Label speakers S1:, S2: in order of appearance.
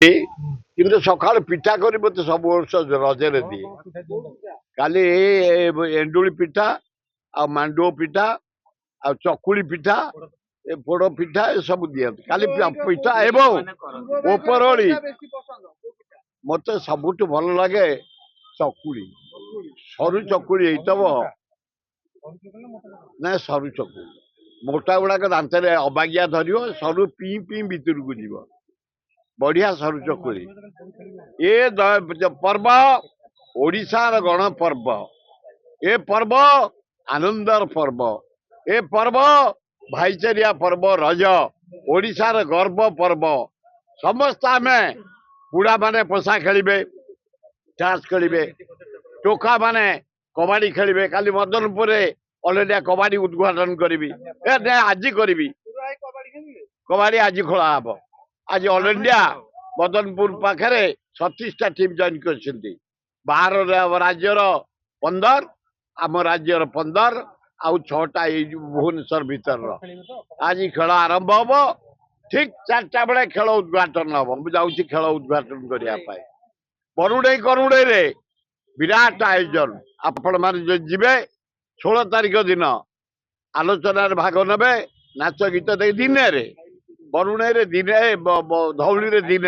S1: କିନ୍ତୁ ସକାଳୁ ପିଠା କରି ମତେ ସବୁ ବର୍ଷ ରଜରେ ଦିଏ। କାଲି ଏଣ୍ଡୁଳି ପିଠା ଆଉ ମାଣ୍ଡୁଅ ପିଠା ଆଉ ଚକୁଳି ପିଠା ପୋଡ ପିଠା ଏସବୁ ଦିଅନ୍ତି। କାଲି ପିଠା ଏବଂ ଉପରଓଳି ମତେ ସବୁଠୁ ଭଲ ଲାଗେ ଚକୁଳି, ସରୁ ଚକୁଳି ହେଇଥିବ। ନା ସରୁ ଚକୁଳି, ମୋଟା ଗୁଡାକ ଦାନ୍ତରେ ଅବାଗିଆ ଧରିବ, ସରୁ ପିଁ ପିଁ ଭିତରକୁ ଯିବ, ବଢିଆ ସରୁ ଚକୁଳି। ଏ ପର୍ବ ଓଡିଶାର ଗଣ ପର୍ବ, ଏ ପର୍ବ ଆନନ୍ଦର ପର୍ବ, ଏ ପର୍ବ ଭାଇଚାରିଆ ପର୍ବ। ରଜ ଓଡିଶାର ଗର୍ବ ପର୍ବ। ସମସ୍ତେ ଆମେ ବୁଢା ମାନେ ପୋଷା ଖେଳିବେ, ଚାଷ ଖେଳିବେ, ଟୋକା ମାନେ କବାଡି ଖେଳିବେ। କାଲି ମଦନପୁରରେ ଅଲ୍ ଇଣ୍ଡିଆ କବାଡି ଉଦ୍ଘାଟନ କରିବି, ଆଜି କରିବି। କବାଡି ଆଜି ଖୋଳା ହବ। ଆଜି ଅଲ୍ ଇଣ୍ଡିଆ ମଦନପୁର ପାଖରେ 36ଟା ଟିମ୍ ଜଏନ୍ କରିଛନ୍ତି। ବାହାର ରାଜ୍ୟର 15, ଆମ ରାଜ୍ୟର 15 ଆଉ 6ଟା ଏଇ ଭୁବନେଶ୍ୱର ଭିତରର। ଆଜି ଖେଳ ଆରମ୍ଭ ହବ। ଠିକ 4ଟା ବେଳେ ଖେଳ ଉଦ୍ଘାଟନ ହବ। ମୁଁ ଯାଉଛି ଖେଳ ଉଦ୍ଘାଟନ କରିବା ପାଇଁ। କରୁଣେଇରେ ବିରାଟ ଆୟୋଜନ। ଆପଣ ମାନେ ଯିବେ 16 ତାରିଖ ଦିନ ଆଲୋଚନାରେ ଭାଗ ନେବେ, ନାଚ ଗୀତ ଦେଇ ଦିନରେ, ବରୁଣେଇରେ ଦିନେ, ଧଉଳିରେ ଦିନେ।